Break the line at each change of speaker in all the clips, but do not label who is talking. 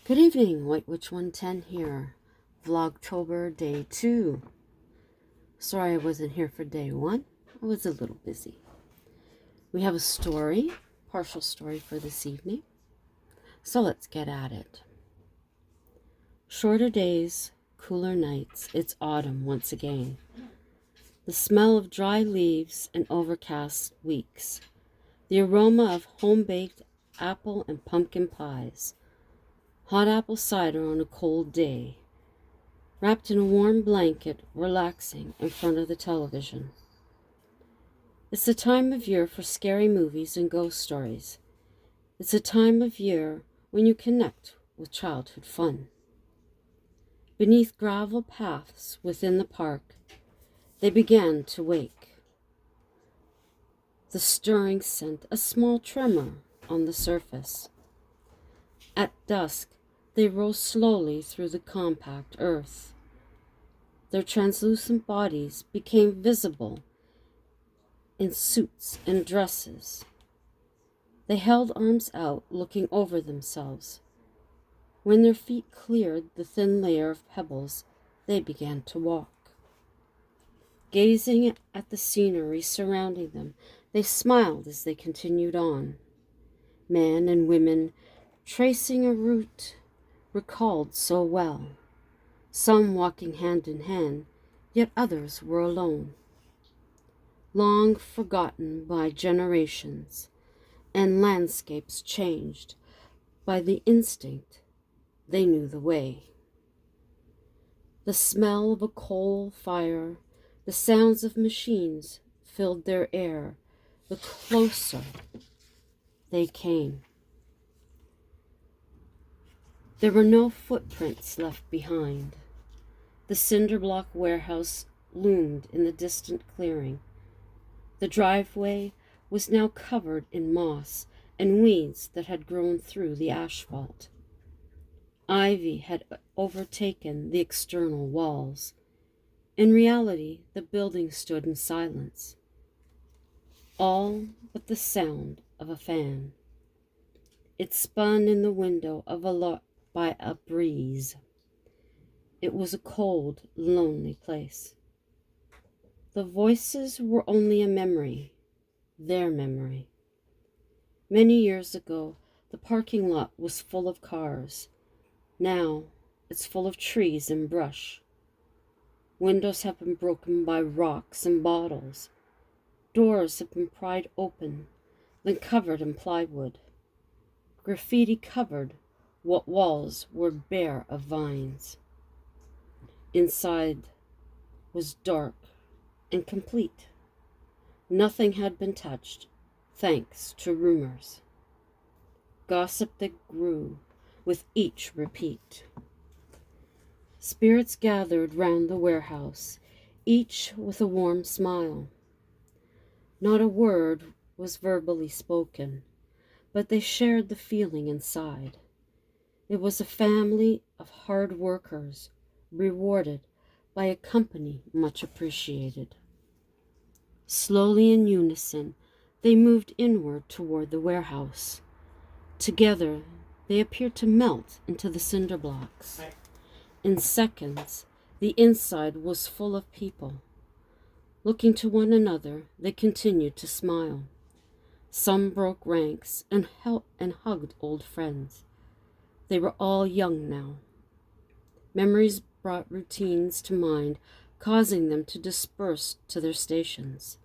Good evening, White Witch 110 here. Vlogtober day 2. Sorry I wasn't here for day 1. I was a little busy. We have a story, partial story for this evening. So let's get at it. Shorter days, cooler nights. It's autumn once again. The smell of dry leaves and overcast weeks. The aroma of home-baked apple and pumpkin pies. Hot apple cider on a cold day. Wrapped in a warm blanket, relaxing in front of the television. It's the time of year for scary movies and ghost stories. It's a time of year when you connect with childhood fun. Beneath gravel paths within the park, they began to wake. The stirring sent a small tremor on the surface. At dusk, they rose slowly through the compact earth. Their translucent bodies became visible in suits and dresses. They held arms out, looking over themselves. When their feet cleared the thin layer of pebbles, they began to walk. Gazing at the scenery surrounding them, they smiled as they continued on. Men and women tracing a route recalled so well. Some walking hand in hand, yet others were alone. Long forgotten by generations, and landscapes changed by the instinct they knew the way. The smell of a coal fire, the sounds of machines filled their air the closer they came. There were no footprints left behind. The cinder block warehouse loomed in the distant clearing. The driveway was now covered in moss and weeds that had grown through the asphalt. Ivy had overtaken the external walls. In reality, the building stood in silence, all but the sound of a fan. It spun in the window of a lot by a breeze. It was a cold, lonely place. The voices were only a memory, their memory. Many years ago, the parking lot was full of cars. Now, it's full of trees and brush. Windows have been broken by rocks and bottles. Doors have been pried open, then covered in plywood. Graffiti covered what walls were bare of vines. Inside was dark and complete. Nothing had been touched, thanks to rumors. Gossip that grew with each repeat. Spirits gathered round the warehouse, each with a warm smile. Not a word was verbally spoken, but they shared the feeling inside. It was a family of hard workers, rewarded by a company much appreciated. Slowly in unison, they moved inward toward the warehouse. Together, they appeared to melt into the cinder blocks. In seconds, the inside was full of people. Looking to one another, they continued to smile. Some broke ranks and hugged old friends. They were all young now. Memories brought routines to mind, causing them to disperse to their stations.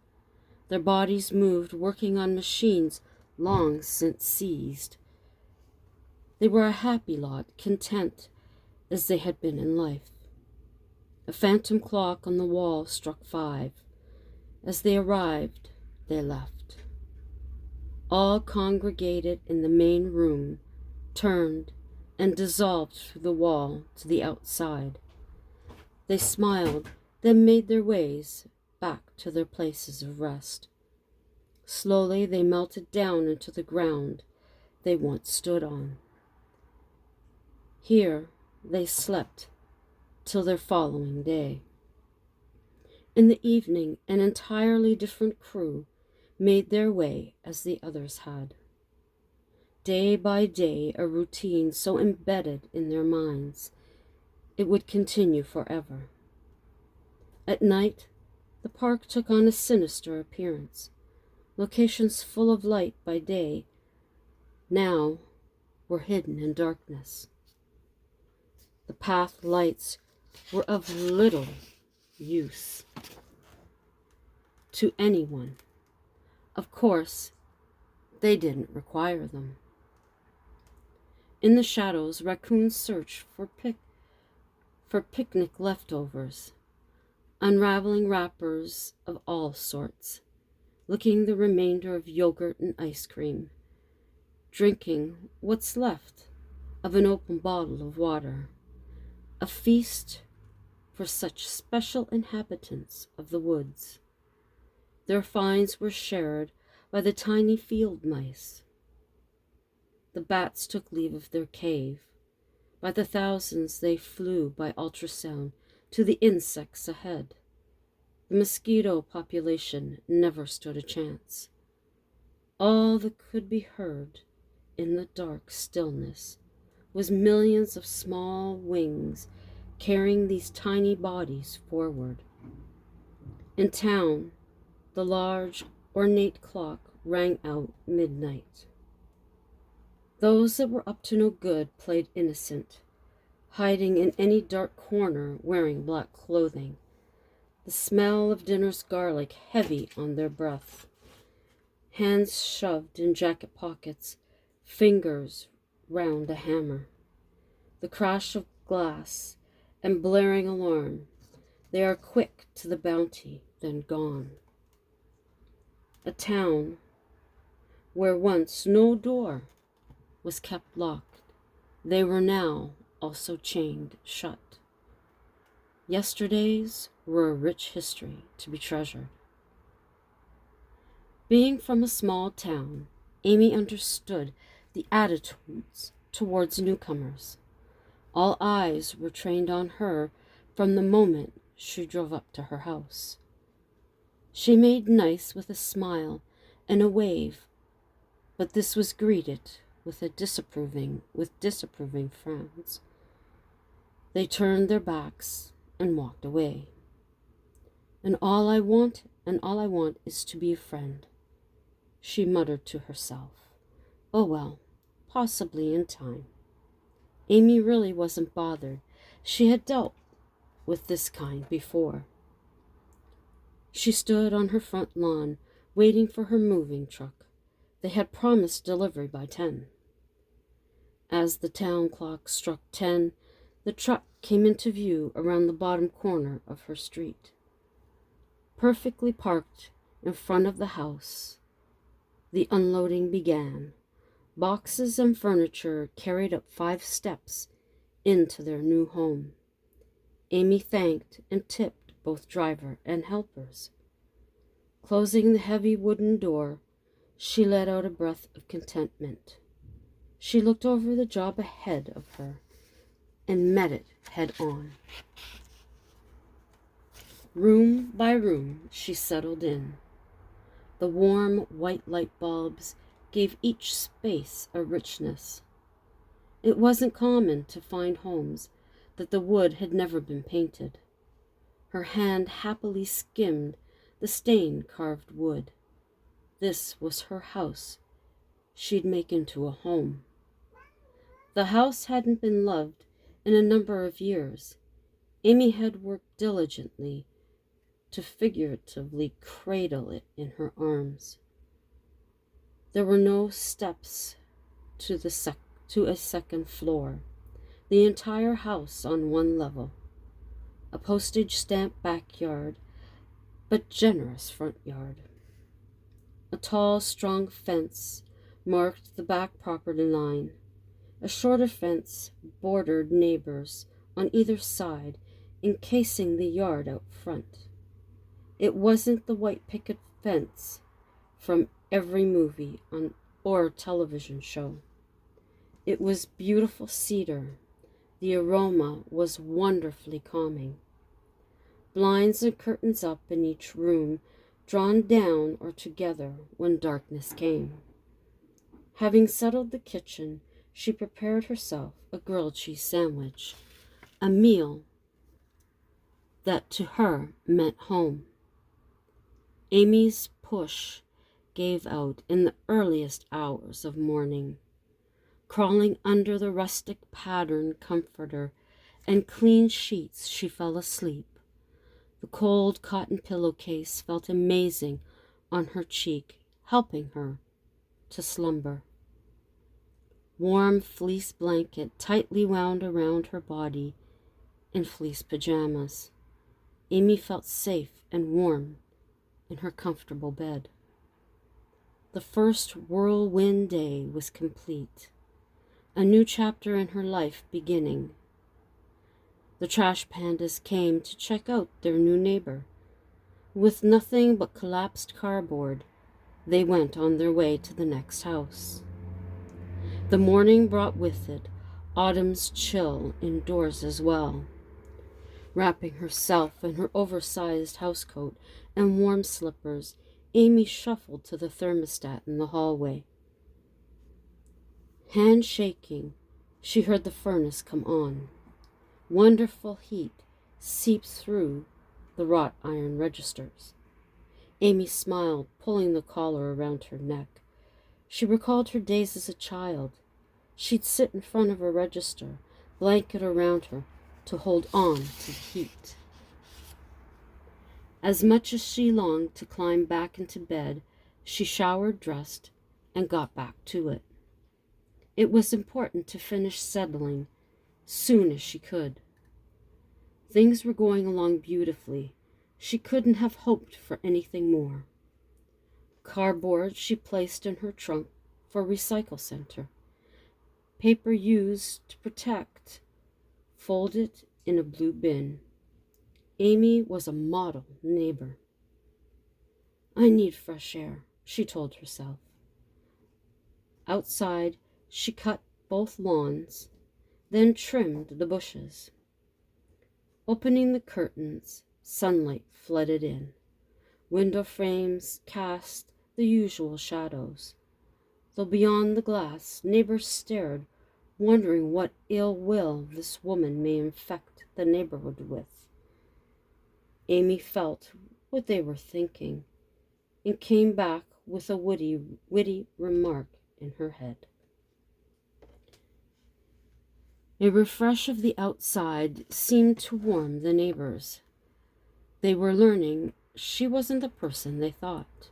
Their bodies moved, working on machines long since seized. They were a happy lot, content as they had been in life. A phantom clock on the wall struck 5. As they arrived, they left. All congregated in the main room, turned and dissolved through the wall to the outside. They smiled, then made their ways back to their places of rest. Slowly they melted down into the ground they once stood on. Here they slept till their following day. In the evening, an entirely different crew made their way as the others had. Day by day, a routine so embedded in their minds, it would continue forever. At night, the park took on a sinister appearance. Locations full of light by day now were hidden in darkness. The path lights were of little use to anyone. Of course, they didn't require them. In the shadows, raccoons searched for picnic leftovers, unraveling wrappers of all sorts, licking the remainder of yogurt and ice cream, drinking what's left of an open bottle of water, a feast for such special inhabitants of the woods. Their finds were shared by the tiny field mice. The bats took leave of their cave. By the thousands they flew by ultrasound to the insects ahead. The mosquito population never stood a chance. All that could be heard in the dark stillness was millions of small wings carrying these tiny bodies forward. In town, the large, ornate clock rang out midnight. Those that were up to no good played innocent, hiding in any dark corner wearing black clothing, the smell of dinner's garlic heavy on their breath, hands shoved in jacket pockets, fingers round a hammer. The crash of glass and blaring alarm, they are quick to the bounty, then gone. A town where once no door was kept locked, they were now also chained shut. Yesterdays were a rich history to be treasured. Being from a small town, Amy understood the attitudes towards newcomers. All eyes were trained on her from the moment she drove up to her house. She made nice with a smile and a wave, but this was greeted with disapproving frowns. They turned their backs and walked away. And all I want is to be a friend, she muttered to herself. Oh well, possibly in time. Amy really wasn't bothered. She had dealt with this kind before. She stood on her front lawn, waiting for her moving truck. They had promised delivery by 10. As the town clock struck 10, the truck came into view around the bottom corner of her street. Perfectly parked in front of the house, the unloading began. Boxes and furniture carried up 5 steps into their new home. Amy thanked and tipped both driver and helpers. Closing the heavy wooden door, she let out a breath of contentment. She looked over the job ahead of her and met it head on. Room by room, she settled in. The warm white light bulbs gave each space a richness. It wasn't common to find homes that the wood had never been painted. Her hand happily skimmed the stain-carved wood. This was her house she'd make into a home. The house hadn't been loved in a number of years. Amy had worked diligently to figuratively cradle it in her arms. There were no steps to a second floor. The entire house on one level. A postage stamp backyard, but generous front yard. A tall, strong fence marked the back property line. A shorter fence bordered neighbors on either side, encasing the yard out front. It wasn't the white picket fence from every movie or television show. It was beautiful cedar. The aroma was wonderfully calming. Blinds and curtains up in each room, drawn down or together when darkness came. Having settled the kitchen, she prepared herself a grilled cheese sandwich, a meal that to her meant home. Amy's push gave out in the earliest hours of morning. Crawling under the rustic pattern comforter and clean sheets, she fell asleep. The cold cotton pillowcase felt amazing on her cheek, helping her to slumber. Warm fleece blanket tightly wound around her body in fleece pajamas. Amy felt safe and warm in her comfortable bed. The first whirlwind day was complete, a new chapter in her life beginning. The trash pandas came to check out their new neighbor. With nothing but collapsed cardboard, they went on their way to the next house. The morning brought with it autumn's chill indoors as well. Wrapping herself in her oversized housecoat and warm slippers, Amy shuffled to the thermostat in the hallway. Hand shaking, she heard the furnace come on. Wonderful heat seeped through the wrought iron registers. Amy smiled, pulling the collar around her neck. She recalled her days as a child. She'd sit in front of a register, blanket around her, to hold on to the heat. As much as she longed to climb back into bed, she showered, dressed, and got back to it. It was important to finish settling soon as she could. Things were going along beautifully. She couldn't have hoped for anything more. Cardboard she placed in her trunk for recycle center. Paper used to protect, folded in a blue bin. Amy was a model neighbor. I need fresh air, she told herself. Outside, she cut both lawns, then trimmed the bushes. Opening the curtains, sunlight flooded in. Window frames cast the usual shadows. Though beyond the glass, neighbors stared, wondering what ill will this woman may infect the neighborhood with. Amy felt what they were thinking and came back with a witty remark in her head. A refresh of the outside seemed to warm the neighbors. They were learning she wasn't the person they thought.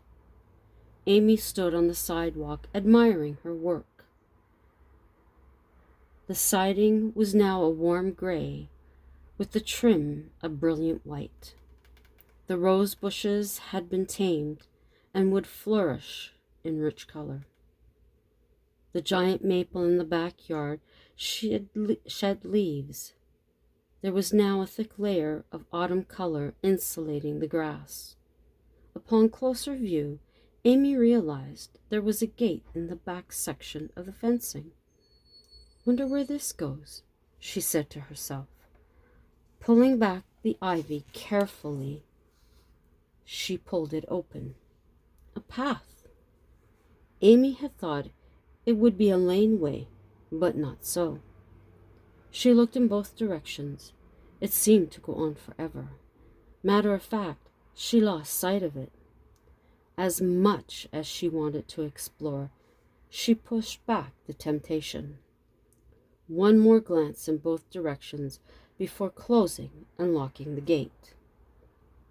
Amy stood on the sidewalk, admiring her work. The siding was now a warm gray, with the trim a brilliant white. The rose bushes had been tamed and would flourish in rich color. The giant maple in the backyard shed leaves. There was now a thick layer of autumn color insulating the grass. Upon closer view, Amy realized there was a gate in the back section of the fencing. Wonder where this goes, she said to herself. Pulling back the ivy carefully, she pulled it open. A path. Amy had thought it would be a laneway, but not so. She looked in both directions. It seemed to go on forever. Matter of fact, she lost sight of it. As much as she wanted to explore, she pushed back the temptation. One more glance in both directions before closing and locking the gate.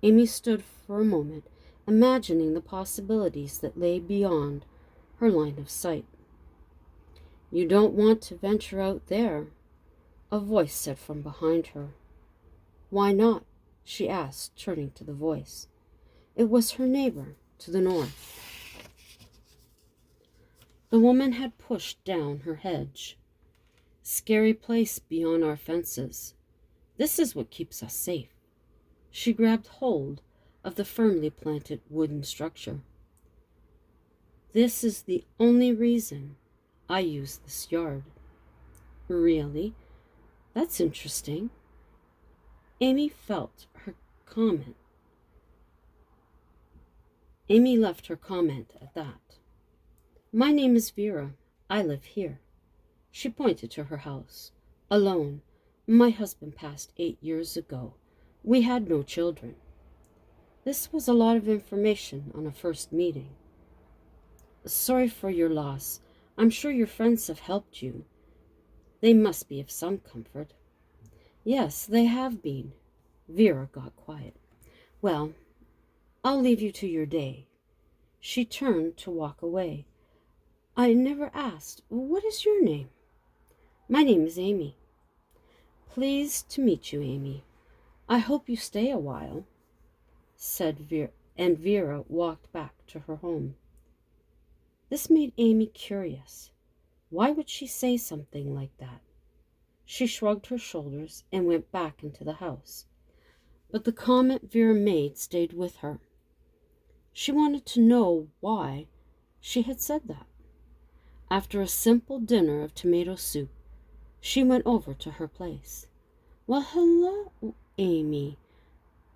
Amy stood for a moment, imagining the possibilities that lay beyond her line of sight. You don't want to venture out there, a voice said from behind her. Why not? She asked, turning to the voice. It was her neighbor to the north. The woman had pushed down her hedge. Scary place beyond our fences. This is what keeps us safe. She grabbed hold of the firmly planted wooden structure. This is the only reason I use this yard. Really? That's interesting. Amy left her comment at that. My name is Vera. I live here. She pointed to her house. Alone. My husband passed 8 years ago. We had no children. This was a lot of information on a first meeting. Sorry for your loss. I'm sure your friends have helped you. They must be of some comfort. Yes, they have been. Vera got quiet. Well, I'll leave you to your day. She turned to walk away. I never asked, what is your name? My name is Amy. Pleased to meet you, Amy. I hope you stay a while, said Vera, and Vera walked back to her home. This made Amy curious. Why would she say something like that? She shrugged her shoulders and went back into the house. But the comment Vera made stayed with her. She wanted to know why she had said that. After a simple dinner of tomato soup, she went over to her place. Well, hello, Amy.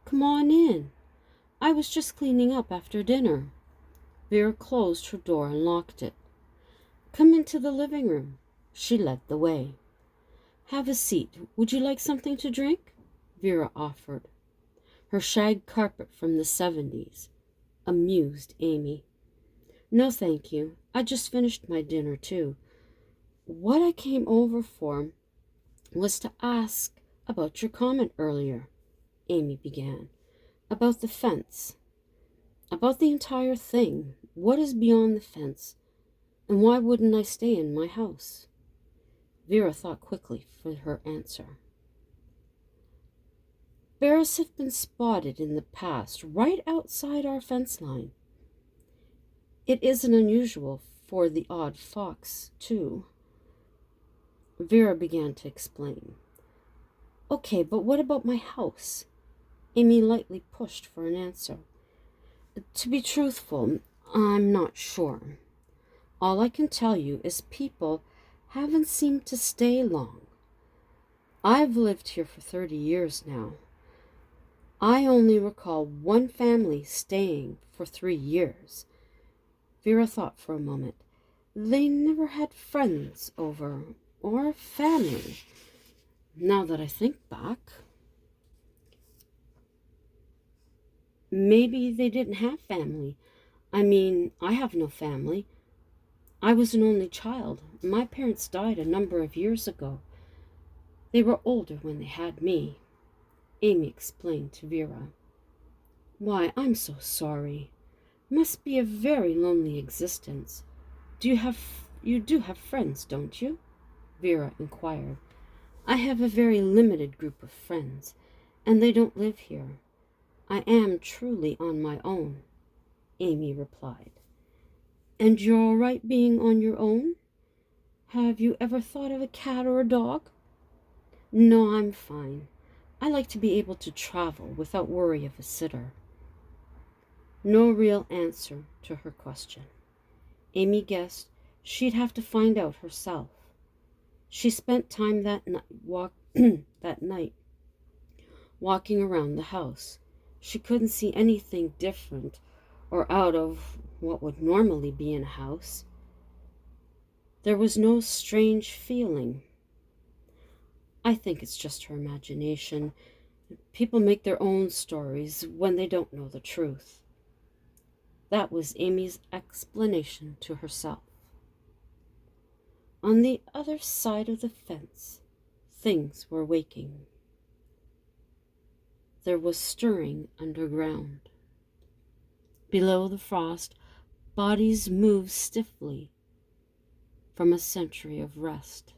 Come on in. I was just cleaning up after dinner. Vera closed her door and locked it. Come into the living room. She led the way. Have a seat. Would you like something to drink? Vera offered. Her shag carpet from the 70s amused Amy. No, thank you. I just finished my dinner, too. What I came over for was to ask about your comment earlier, Amy began. About the fence. About the entire thing. What is beyond the fence? And why wouldn't I stay in my house? Vera thought quickly for her answer. Bears have been spotted in the past right outside our fence line. It isn't unusual for the odd fox, too. Vera began to explain. Okay, but what about my house? Amy lightly pushed for an answer. To be truthful, I'm not sure. All I can tell you is people haven't seemed to stay long. I've lived here for 30 years now. I only recall one family staying for 3 years. Vera thought for a moment. They never had friends over, or family. Now that I think back, maybe they didn't have family. I mean, I have no family. I was an only child. My parents died a number of years ago. They were older when they had me, Amy explained to Vera. Why, I'm so sorry. Must be a very lonely existence. You do have friends, don't you? Vera inquired. I have a very limited group of friends, and they don't live here. I am truly on my own, Amy replied. And you're all right being on your own? Have you ever thought of a cat or a dog? No, I'm fine. I like to be able to travel without worry of a sitter. No real answer to her question. Amy guessed she'd have to find out herself. She spent time that night walking around the house. She couldn't see anything different or out of what would normally be in a house. There was no strange feeling. I think it's just her imagination. People make their own stories when they don't know the truth. That was Amy's explanation to herself. On the other side of the fence, things were waking. There was stirring underground. Below the frost, bodies moved stiffly from a century of rest.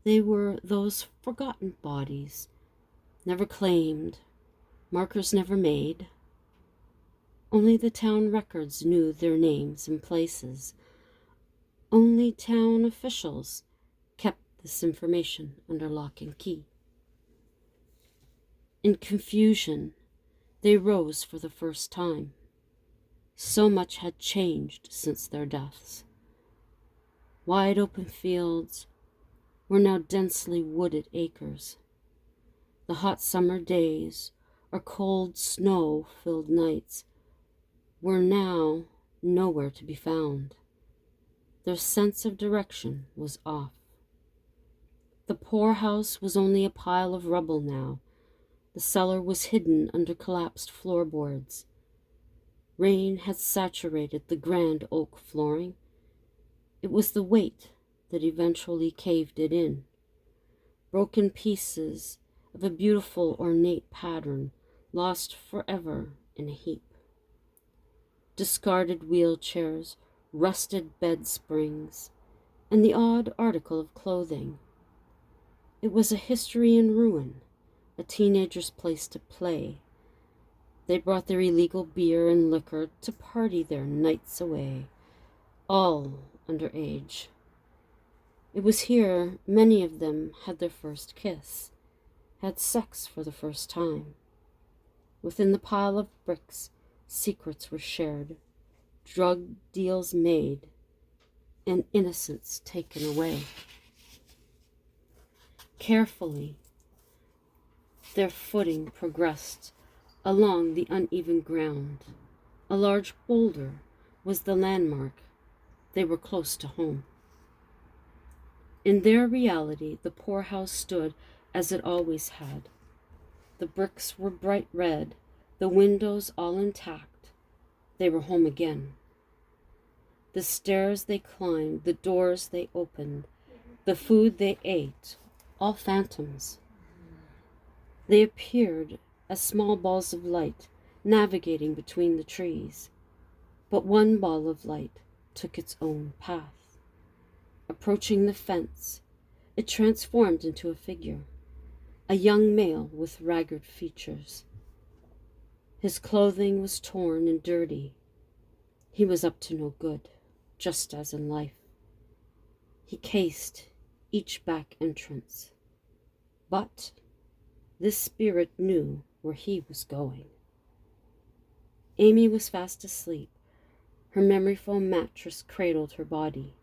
They were those forgotten bodies, never claimed, markers never made. Only the town records knew their names and places. Only town officials kept this information under lock and key. In confusion, they rose for the first time. So much had changed since their deaths. Wide open fields were now densely wooded acres. The hot summer days or cold snow-filled nights were now nowhere to be found. Their sense of direction was off. The poorhouse was only a pile of rubble now. The cellar was hidden under collapsed floorboards. Rain had saturated the grand oak flooring. It was the weight that eventually caved it in. Broken pieces of a beautiful ornate pattern lost forever in a heap. Discarded wheelchairs, rusted bed springs, and the odd article of clothing. It was a history in ruin, a teenager's place to play. They brought their illegal beer and liquor to party their nights away, all underage. It was here many of them had their first kiss, had sex for the first time. Within the pile of bricks, secrets were shared, drug deals made, and innocence taken away. Carefully, their footing progressed along the uneven ground. A large boulder was the landmark. They were close to home. In their reality, the poorhouse stood as it always had. The bricks were bright red, the windows all intact. They were home again. The stairs they climbed, the doors they opened, the food they ate, all phantoms. They appeared as small balls of light navigating between the trees. But one ball of light took its own path. Approaching the fence, it transformed into a figure, a young male with ragged features. His clothing was torn and dirty. He was up to no good, just as in life. He cased each back entrance. But this spirit knew where he was going. Amy was fast asleep. Her memory foam mattress cradled her body.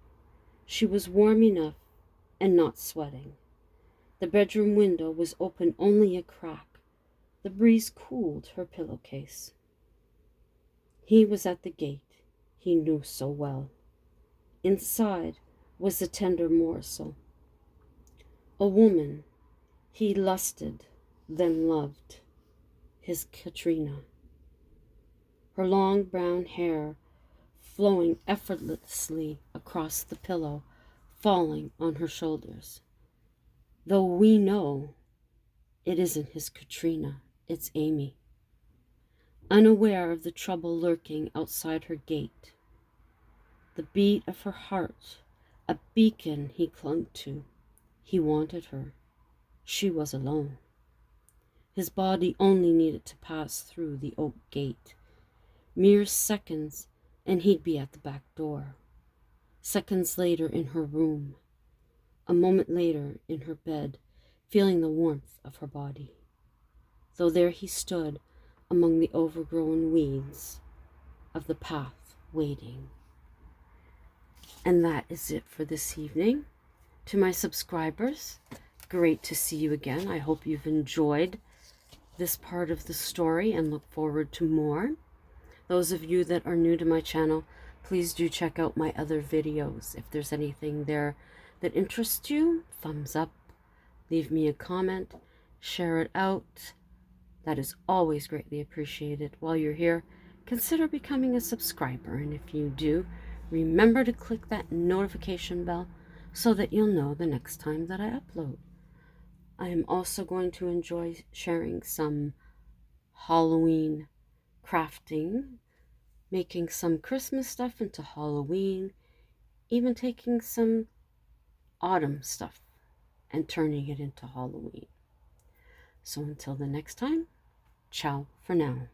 She was warm enough and not sweating. The bedroom window was open only a crack. The breeze cooled her pillowcase. He was at the gate he knew so well. Inside was a tender morsel. A woman he lusted, then loved. His Katrina. Her long brown hair flowing effortlessly across the pillow, falling on her shoulders. Though we know it isn't his Katrina, it's Amy. Unaware of the trouble lurking outside her gate. The beat of her heart, a beacon he clung to. He wanted her. She was alone. His body only needed to pass through the oak gate. Mere seconds, and he'd be at the back door. Seconds later in her room. A moment later in her bed, feeling the warmth of her body. Though there he stood among the overgrown weeds of the path, waiting. And that is it for this evening. To my subscribers, great to see you again. I hope you've enjoyed this part of the story and look forward to more. Those of you that are new to my channel, please do check out my other videos. If there's anything there that interests you, thumbs up, leave me a comment, share it out. That is always greatly appreciated. While you're here, consider becoming a subscriber. And if you do, remember to click that notification bell so that you'll know the next time that I upload. I am also going to enjoy sharing some Halloween crafting, making some Christmas stuff into Halloween, even taking some autumn stuff and turning it into Halloween. So until the next time, ciao for now.